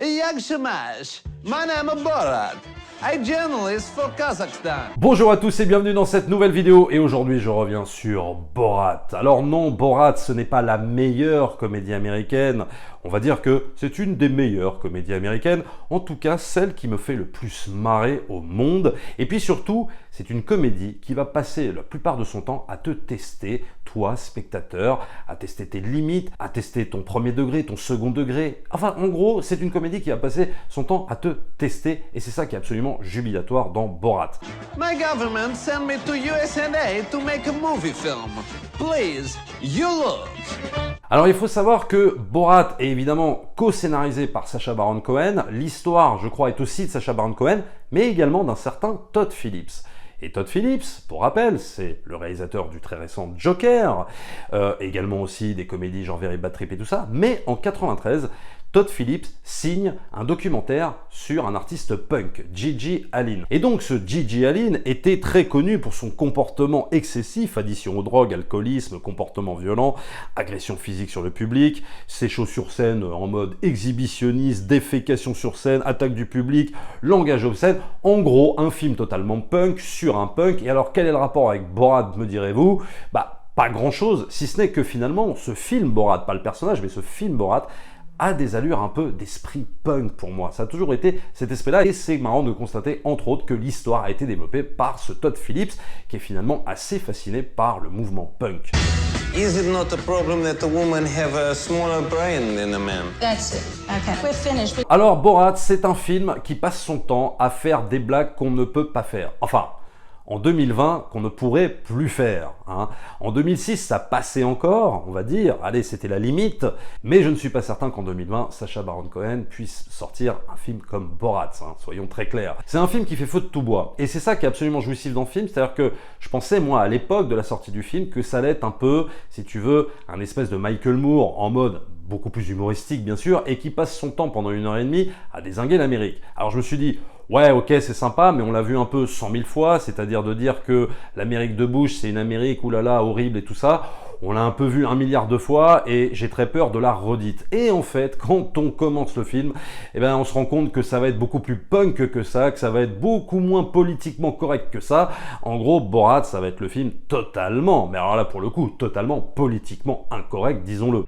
Jak się masz? My name is Borat. I'm journalist for Kazakhstan. Bonjour à tous et bienvenue dans cette nouvelle vidéo et aujourd'hui je reviens sur Borat. Alors non, Borat ce n'est pas la meilleure comédie américaine, on va dire que c'est une des meilleures comédies américaines, en tout cas celle qui me fait le plus marrer au monde. Et puis surtout, c'est une comédie qui va passer la plupart de son temps à te tester, toi spectateur, à tester tes limites, à tester ton premier degré, ton second degré. Enfin en gros, c'est une comédie qui va passer son temps à te tester et c'est ça qui est absolument jubilatoire dans Borat. My government sent me to USA to make a movie film. Please, you look. Alors il faut savoir que Borat est évidemment co-scénarisé par Sacha Baron Cohen. L'histoire, je crois, est aussi de Sacha Baron Cohen, mais également d'un certain Todd Phillips. Et Todd Phillips, pour rappel, c'est le réalisateur du très récent Joker, également aussi des comédies genre Very Bad Trip et tout ça, mais en 93, Todd Phillips signe un documentaire sur un artiste punk, Gigi Allen. Et donc ce Gigi Allen était très connu pour son comportement excessif, addiction aux drogues, alcoolisme, comportement violent, agression physique sur le public, ses shows sur scène en mode exhibitionniste, défécation sur scène, attaque du public, langage obscène, en gros un film totalement punk sur un punk. Et alors quel est le rapport avec Borat, me direz-vous? Pas grand chose, si ce n'est que finalement ce film Borat, pas le personnage mais ce film Borat, a des allures un peu d'esprit punk pour moi. Ça a toujours été cet esprit-là et c'est marrant de constater entre autres que l'histoire a été développée par ce Todd Phillips qui est finalement assez fasciné par le mouvement punk. Is it not a problem that a woman have a smaller brain than a man? That's it. Okay. We're finished. Alors Borat, c'est un film qui passe son temps à faire des blagues qu'on ne peut pas faire. Enfin, en 2020, qu'on ne pourrait plus faire. En 2006, ça passait encore, on va dire. Allez, c'était la limite. Mais je ne suis pas certain qu'en 2020, Sacha Baron Cohen puisse sortir un film comme Borat. Soyons très clairs. C'est un film qui fait feu de tout bois. Et c'est ça qui est absolument jouissif dans le film. C'est-à-dire que je pensais, moi, à l'époque de la sortie du film, que ça allait être un peu, si tu veux, un espèce de Michael Moore en mode beaucoup plus humoristique, bien sûr, et qui passe son temps pendant 1h30 à dézinguer l'Amérique. Alors je me suis dit, ouais, ok, c'est sympa, mais on l'a vu un peu 100 000 fois, c'est-à-dire de dire que l'Amérique de Bush, c'est une Amérique, oulala, horrible et tout ça. On l'a un peu vu 1 milliard de fois et j'ai très peur de la redite. Et en fait, quand on commence le film, on se rend compte que ça va être beaucoup plus punk que ça, que ça va être beaucoup moins politiquement correct que ça. En gros, Borat, ça va être le film totalement, mais alors là, pour le coup, totalement politiquement incorrect, disons-le.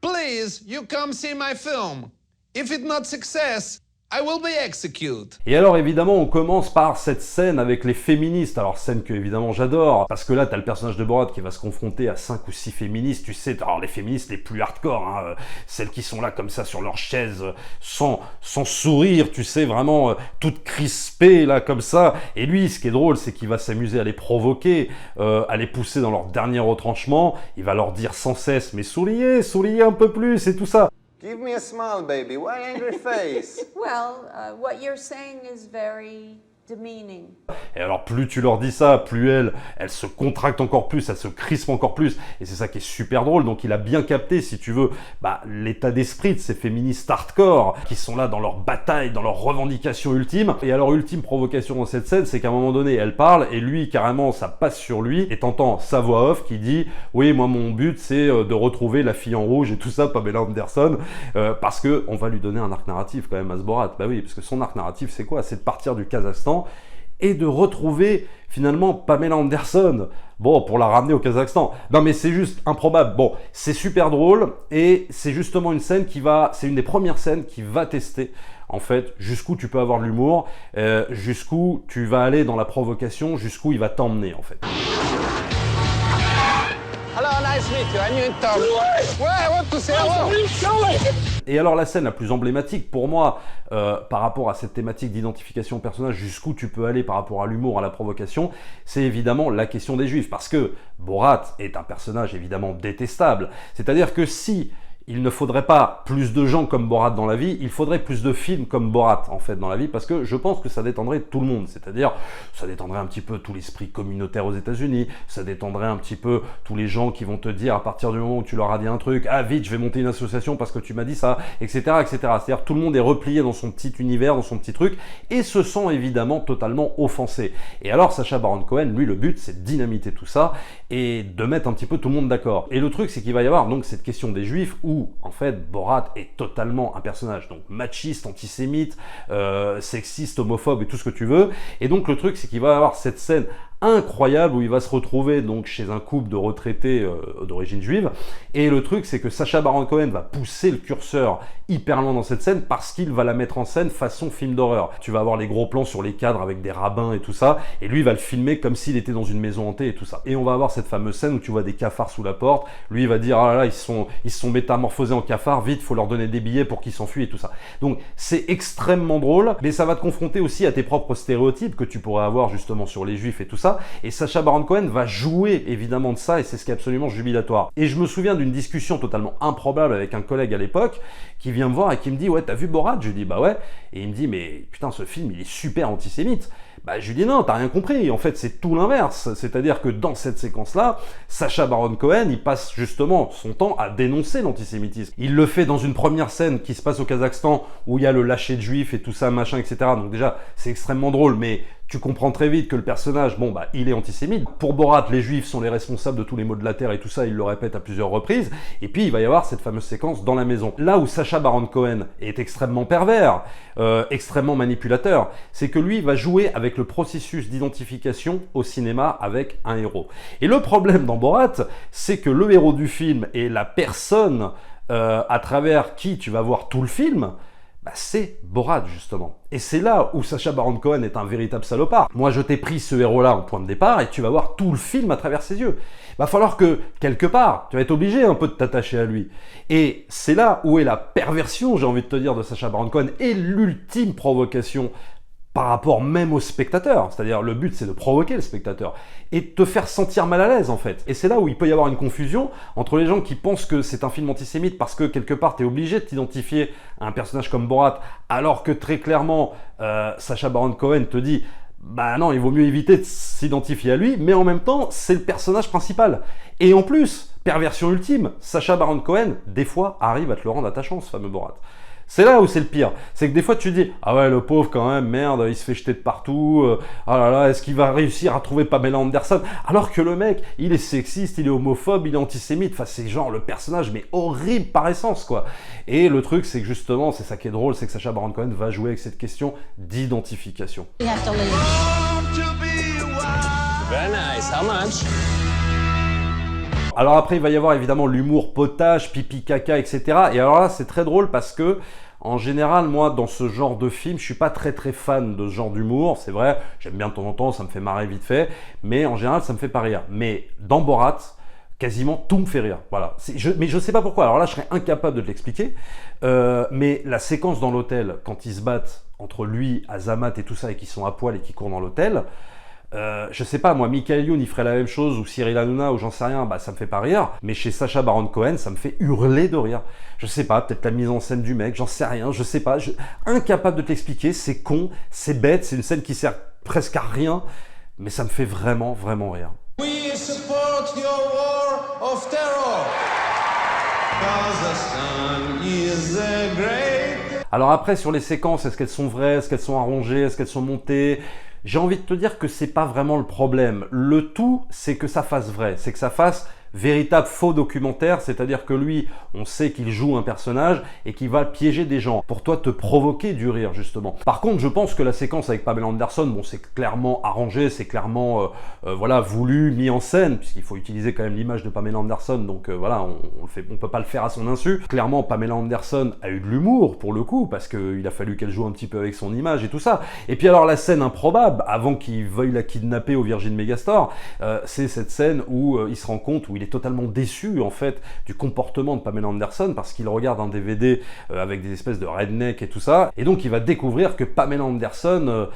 Please, you come see my film. If it's not success, I will be executed. Et alors évidemment on commence par cette scène avec les féministes, alors scène que évidemment j'adore, parce que là t'as le personnage de Borat qui va se confronter à 5 ou 6 féministes, tu sais, alors les féministes les plus hardcore, celles qui sont là comme ça sur leur chaise, sans sourire, tu sais, vraiment toutes crispées là comme ça, et lui ce qui est drôle c'est qu'il va s'amuser à les provoquer, à les pousser dans leur dernier retranchement, il va leur dire sans cesse mais souriez un peu plus et tout ça. Give me a smile, baby. Why angry face? Well, what you're saying is very demeaning. Et alors plus tu leur dis ça, plus elle se contracte encore plus, elle se crispe encore plus, et c'est ça qui est super drôle. Donc il a bien capté, si tu veux, l'état d'esprit de ces féministes hardcore qui sont là dans leur bataille, dans leur revendication ultime. Et alors ultime provocation dans cette scène, c'est qu'à un moment donné elle parle et lui carrément ça passe sur lui et t'entends sa voix off qui dit oui moi mon but c'est de retrouver la fille en rouge et tout ça, Pamela Anderson, parce que on va lui donner un arc narratif quand même à ce Borat. Bah oui, parce que son arc narratif c'est quoi? C'est de partir du Kazakhstan et de retrouver finalement Pamela Anderson, bon, pour la ramener au Kazakhstan. Non mais c'est juste improbable. Bon, c'est super drôle et c'est justement une scène c'est une des premières scènes qui va tester en fait jusqu'où tu peux avoir de l'humour, jusqu'où tu vas aller dans la provocation, jusqu'où il va t'emmener en fait. Hello, nice to meet you. I'm new in town. Well, I want to say hello. Et alors la scène la plus emblématique pour moi par rapport à cette thématique d'identification au personnage, jusqu'où tu peux aller par rapport à l'humour, à la provocation, c'est évidemment la question des Juifs. Parce que Borat est un personnage évidemment détestable. C'est-à-dire que si il ne faudrait pas plus de gens comme Borat dans la vie, il faudrait plus de films comme Borat en fait dans la vie, parce que je pense que ça détendrait tout le monde, c'est-à-dire ça détendrait un petit peu tout l'esprit communautaire aux États-Unis, ça détendrait un petit peu tous les gens qui vont te dire à partir du moment où tu leur as dit un truc, ah vite je vais monter une association parce que tu m'as dit ça, etc., etc. C'est-à-dire tout le monde est replié dans son petit univers, dans son petit truc, et se sent évidemment totalement offensé. Et alors Sacha Baron Cohen, lui le but c'est de dynamiter tout ça et de mettre un petit peu tout le monde d'accord. Et le truc c'est qu'il va y avoir donc cette question des Juifs où où en fait Borat est totalement un personnage donc machiste, antisémite, sexiste, homophobe et tout ce que tu veux. Et donc le truc c'est qu'il va avoir cette scène incroyable où il va se retrouver donc chez un couple de retraités d'origine juive, et le truc c'est que Sacha Baron Cohen va pousser le curseur hyper loin dans cette scène parce qu'il va la mettre en scène façon film d'horreur. Tu vas avoir les gros plans sur les cadres avec des rabbins et tout ça, et lui il va le filmer comme s'il était dans une maison hantée et tout ça. Et on va avoir cette fameuse scène où tu vois des cafards sous la porte, lui il va dire ah là là ils se sont métamorphosés en cafards, vite faut leur donner des billets pour qu'ils s'enfuient et tout ça. Donc c'est extrêmement drôle, mais ça va te confronter aussi à tes propres stéréotypes que tu pourrais avoir justement sur les juifs et tout ça. Et Sacha Baron Cohen va jouer évidemment de ça, et c'est ce qui est absolument jubilatoire. Et je me souviens d'une discussion totalement improbable avec un collègue à l'époque qui vient me voir et qui me dit ouais t'as vu Borat? Je lui dis bah ouais, et il me dit mais putain ce film il est super antisémite. Bah, je lui dis non, t'as rien compris, en fait c'est tout l'inverse, c'est-à-dire que dans cette séquence-là, Sacha Baron Cohen, il passe justement son temps à dénoncer l'antisémitisme. Il le fait dans une première scène qui se passe au Kazakhstan, où il y a le lâcher de juifs et tout ça, machin, etc. Donc déjà, c'est extrêmement drôle, mais tu comprends très vite que le personnage, bon bah, il est antisémite. Pour Borat, les juifs sont les responsables de tous les maux de la terre et tout ça, il le répète à plusieurs reprises. Et puis il va y avoir cette fameuse séquence dans la maison. Là où Sacha Baron Cohen est extrêmement pervers, extrêmement manipulateur, c'est que lui va jouer avec le processus d'identification au cinéma avec un héros. Et le problème dans Borat, c'est que le héros du film et la personne à travers qui tu vas voir tout le film, bah, c'est Borat justement. Et c'est là où Sacha Baron Cohen est un véritable salopard. Moi je t'ai pris ce héros-là en point de départ et tu vas voir tout le film à travers ses yeux. Va falloir que, quelque part, tu vas être obligé un peu de t'attacher à lui. Et c'est là où est la perversion, j'ai envie de te dire, de Sacha Baron Cohen, et l'ultime provocation par rapport même au spectateur. C'est-à-dire, le but, c'est de provoquer le spectateur et de te faire sentir mal à l'aise, en fait. Et c'est là où il peut y avoir une confusion entre les gens qui pensent que c'est un film antisémite parce que, quelque part, tu es obligé de t'identifier à un personnage comme Borat, alors que, très clairement, Sacha Baron Cohen te dit bah non, il vaut mieux éviter de s'identifier à lui, mais en même temps, c'est le personnage principal. Et en plus, perversion ultime, Sacha Baron Cohen, des fois, arrive à te le rendre attachant, ce fameux Borat. C'est là où c'est le pire. C'est que des fois tu te dis ah ouais le pauvre quand même, merde, il se fait jeter de partout, ah là là, est-ce qu'il va réussir à trouver Pamela Anderson? Alors que le mec, il est sexiste, il est homophobe, il est antisémite, enfin c'est genre le personnage mais horrible par essence quoi. Et le truc c'est que justement, c'est ça qui est drôle, c'est que Sacha Baron Cohen va jouer avec cette question d'identification. You have to leave. Very nice. How much? Alors après, il va y avoir évidemment l'humour potage, pipi caca, etc. Et alors là, c'est très drôle parce que, en général, moi, dans ce genre de film, je suis pas très fan de ce genre d'humour. C'est vrai, j'aime bien de temps en temps, ça me fait marrer vite fait. Mais en général, ça me fait pas rire. Mais dans Borat, quasiment tout me fait rire. Voilà. Mais je sais pas pourquoi. Alors là, je serais incapable de te l'expliquer. Mais la séquence dans l'hôtel, quand ils se battent entre lui, Azamat et tout ça, et qu'ils sont à poil et qu'ils courent dans l'hôtel... je sais pas, moi, Michael Youn, il ferait la même chose, ou Cyril Hanouna, ou j'en sais rien, bah ça me fait pas rire, mais chez Sacha Baron Cohen, ça me fait hurler de rire. Je sais pas, peut-être la mise en scène du mec, j'en sais rien, je sais pas, incapable de te l'expliquer, c'est con, c'est bête, c'est une scène qui sert presque à rien, mais ça me fait vraiment rire. We support your war of terror. Kazakhstan is great. Alors après, sur les séquences, est-ce qu'elles sont vraies, est-ce qu'elles sont arrangées, est-ce qu'elles sont montées ? J'ai envie de te dire que c'est pas vraiment le problème. Le tout, c'est que ça fasse vrai, c'est que ça fasse véritable faux documentaire, c'est-à-dire que lui, on sait qu'il joue un personnage et qu'il va piéger des gens pour toi te provoquer du rire justement. Par contre, je pense que la séquence avec Pamela Anderson, bon, c'est clairement arrangé, c'est clairement voilà, voulu, mis en scène, puisqu'il faut utiliser quand même l'image de Pamela Anderson, donc voilà, on peut pas le faire à son insu. Clairement, Pamela Anderson a eu de l'humour pour le coup, parce qu'il a fallu qu'elle joue un petit peu avec son image et tout ça. Et puis alors la scène improbable, avant qu'il veuille la kidnapper au Virgin Megastore, c'est cette scène où il se rend compte, où il est totalement déçu en fait du comportement de Pamela Anderson parce qu'il regarde un DVD avec des espèces de redneck et tout ça, et donc il va découvrir que Pamela Anderson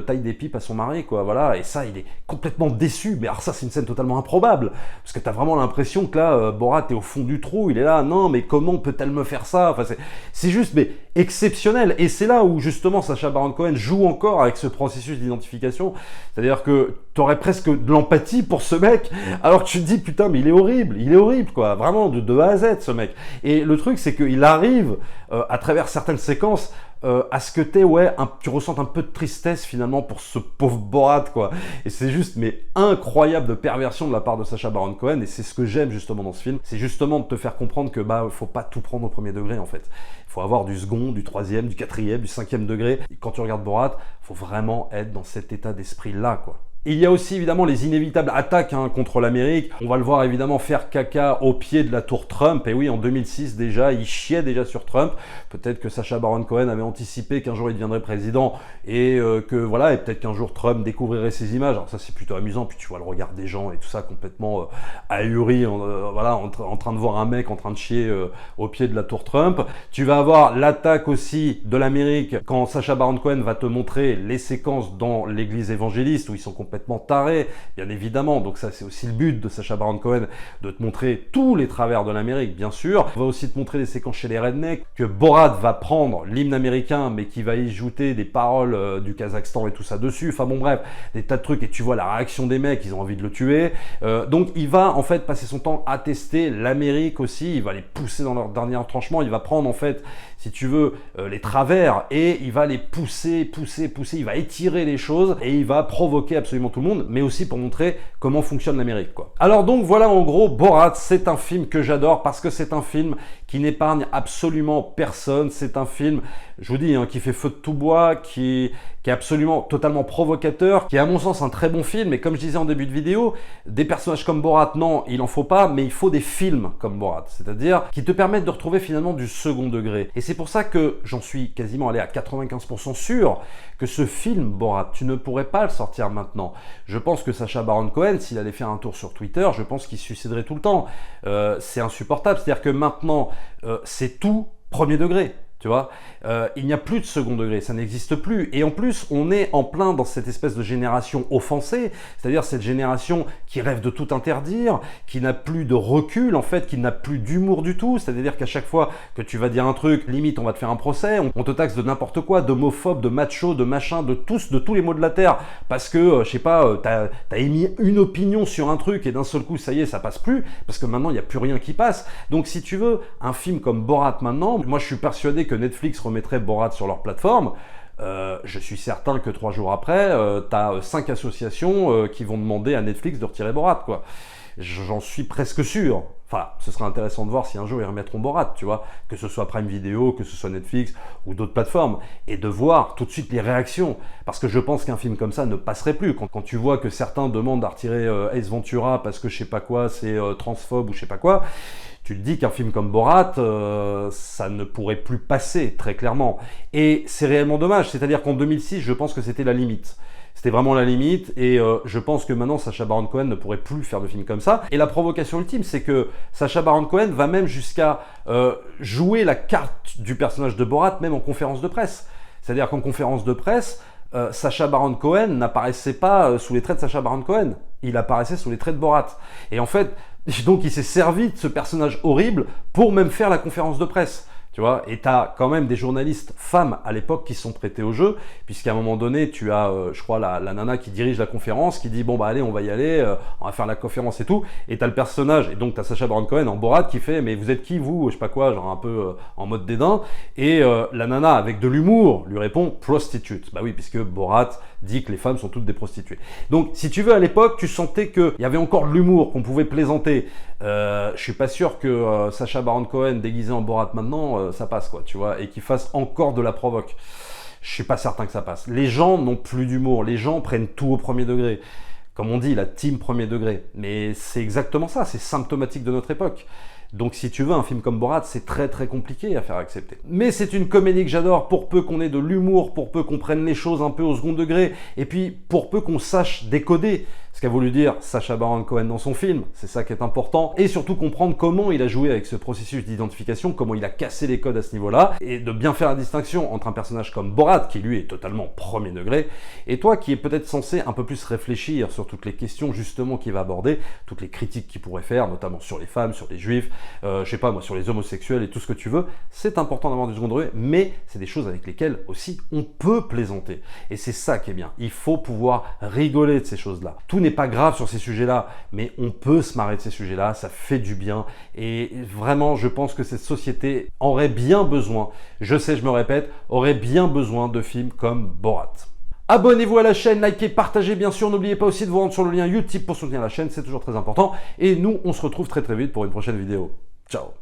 taille des pipes à son mari quoi, voilà, et ça il est complètement déçu. Mais alors ça c'est une scène totalement improbable parce que t'as vraiment l'impression que là Borat est au fond du trou, il est là, non mais comment peut-elle me faire ça, enfin c'est juste mais exceptionnel. Et c'est là où justement Sacha Baron Cohen joue encore avec ce processus d'identification, c'est-à-dire que t'aurais presque de l'empathie pour ce mec alors que tu te dis putain homme, il est horrible quoi, vraiment de A à Z ce mec. Et le truc c'est qu'il arrive à travers certaines séquences à ce que tu ressentes un peu de tristesse finalement pour ce pauvre Borat quoi. Et c'est juste mais incroyable de perversion de la part de Sacha Baron Cohen, et c'est ce que j'aime justement dans ce film, c'est justement de te faire comprendre que faut pas tout prendre au premier degré en fait. Il faut avoir du second, du troisième, du quatrième, du cinquième degré. Et quand tu regardes Borat, faut vraiment être dans cet état d'esprit là quoi. Il y a aussi évidemment les inévitables attaques contre l'Amérique. On va le voir évidemment faire caca au pied de la tour Trump. Et oui, en 2006 déjà, il chiait déjà sur Trump. Peut-être que Sacha Baron Cohen avait anticipé qu'un jour il deviendrait président et que voilà, et peut-être qu'un jour Trump découvrirait ces images. Alors ça c'est plutôt amusant. Puis tu vois le regard des gens et tout ça complètement ahuri, en train de voir un mec en train de chier au pied de la tour Trump. Tu vas avoir l'attaque aussi de l'Amérique quand Sacha Baron Cohen va te montrer les séquences dans l'église évangéliste où ils sont complètement tarés, bien évidemment. Donc ça, c'est aussi le but de Sacha Baron Cohen, de te montrer tous les travers de l'Amérique, bien sûr. On va aussi te montrer des séquences chez les rednecks, que Borat va prendre l'hymne américain, mais qui va y ajouter des paroles du Kazakhstan et tout ça dessus. Enfin bon, bref, des tas de trucs, et tu vois la réaction des mecs, ils ont envie de le tuer. Donc il va en fait passer son temps à tester l'Amérique aussi, il va les pousser dans leur dernier retranchement, il va prendre en fait, si tu veux, les travers, et il va les pousser, il va étirer les choses, et il va provoquer absolument tout le monde, mais aussi pour montrer comment fonctionne l'Amérique, quoi. Alors donc voilà, en gros, Borat, c'est un film que j'adore parce que c'est un film qui n'épargne absolument personne. C'est un film, je vous dis, qui fait feu de tout bois, qui est absolument totalement provocateur, qui est à mon sens un très bon film. Et comme je disais en début de vidéo, des personnages comme Borat, non, il en faut pas, mais il faut des films comme Borat, c'est-à-dire qui te permettent de retrouver finalement du second degré. Et c'est pour ça que j'en suis quasiment allé à 95% sûr que ce film Borat, tu ne pourrais pas le sortir maintenant. Je pense que Sacha Baron Cohen, s'il allait faire un tour sur Twitter, je pense qu'il se suiciderait tout le temps. C'est insupportable, c'est-à-dire que maintenant, c'est tout premier degré. Tu vois, il n'y a plus de second degré, ça n'existe plus. Et en plus, on est en plein dans cette espèce de génération offensée, c'est-à-dire cette génération qui rêve de tout interdire, qui n'a plus de recul, en fait, qui n'a plus d'humour du tout. C'est-à-dire qu'à chaque fois que tu vas dire un truc, limite, on va te faire un procès, on te taxe de n'importe quoi, d'homophobe, de macho, de machin, de tous les maux de la terre, parce que, je sais pas, t'as émis une opinion sur un truc et d'un seul coup, ça y est, ça passe plus, parce que maintenant, il n'y a plus rien qui passe. Donc, si tu veux, un film comme Borat maintenant, moi, je suis persuadé que Netflix remettrait Borat sur leur plateforme. Je suis certain que 3 jours après, tu as 5 associations qui vont demander à Netflix de retirer Borat, quoi. J'en suis presque sûr. Enfin, ce serait intéressant de voir si un jour ils remettront Borat, tu vois, que ce soit Prime Video, que ce soit Netflix ou d'autres plateformes, et de voir tout de suite les réactions. Parce que je pense qu'un film comme ça ne passerait plus. Quand tu vois que certains demandent à retirer Ace Ventura parce que je sais pas quoi, c'est transphobe ou je sais pas quoi, tu te dis qu'un film comme Borat, ça ne pourrait plus passer, très clairement. Et c'est réellement dommage, c'est-à-dire qu'en 2006, je pense que c'était la limite. C'était vraiment la limite, et je pense que maintenant Sacha Baron Cohen ne pourrait plus faire de films comme ça. Et la provocation ultime, c'est que Sacha Baron Cohen va même jusqu'à jouer la carte du personnage de Borat, même en conférence de presse. C'est-à-dire qu'en conférence de presse, Sacha Baron Cohen n'apparaissait pas sous les traits de Sacha Baron Cohen, il apparaissait sous les traits de Borat. Et en fait, donc il s'est servi de ce personnage horrible pour même faire la conférence de presse. Tu vois, et tu as quand même des journalistes femmes à l'époque qui sont prêtés au jeu, puisqu'à un moment donné, tu as, je crois, la nana qui dirige la conférence, qui dit, bon bah allez, on va y aller, on va faire la conférence et tout, et tu as le personnage, et donc tu as Sacha Baron Cohen en Borat qui fait, mais vous êtes qui vous, je sais pas quoi, genre un peu en mode dédain, et la nana, avec de l'humour, lui répond, prostitute. Bah oui, puisque Borat dit que les femmes sont toutes des prostituées. Donc, si tu veux, à l'époque, tu sentais qu'il y avait encore de l'humour, qu'on pouvait plaisanter. Je suis pas sûr que Sacha Baron Cohen déguisé en Borat maintenant, ça passe, quoi, tu vois, et qu'il fasse encore de la provoque. Je suis pas certain que ça passe. Les gens n'ont plus d'humour, les gens prennent tout au premier degré. Comme on dit, la team premier degré. Mais c'est exactement ça, c'est symptomatique de notre époque. Donc si tu veux, un film comme Borat, c'est très très compliqué à faire accepter. Mais c'est une comédie que j'adore, pour peu qu'on ait de l'humour, pour peu qu'on prenne les choses un peu au second degré, et puis pour peu qu'on sache décoder ce qu'a voulu dire Sacha Baron Cohen dans son film, c'est ça qui est important, et surtout comprendre comment il a joué avec ce processus d'identification, comment il a cassé les codes à ce niveau-là, et de bien faire la distinction entre un personnage comme Borat, qui lui est totalement premier degré, et toi qui est peut-être censé un peu plus réfléchir sur toutes les questions justement qu'il va aborder, toutes les critiques qu'il pourrait faire, notamment sur les femmes, sur les juifs, je sais pas moi, sur les homosexuels et tout ce que tu veux. C'est important d'avoir du second degré, mais c'est des choses avec lesquelles aussi on peut plaisanter, et c'est ça qui est bien. Il faut pouvoir rigoler de ces choses-là. Tout tout n'est pas grave sur ces sujets-là, mais on peut se marrer de ces sujets-là, ça fait du bien. Et vraiment, je pense que cette société aurait bien besoin, je sais, je me répète, aurait bien besoin de films comme Borat. Abonnez-vous à la chaîne, likez, partagez bien sûr. N'oubliez pas aussi de vous rendre sur le lien Utip pour soutenir la chaîne, c'est toujours très important. Et nous, on se retrouve très vite pour une prochaine vidéo. Ciao!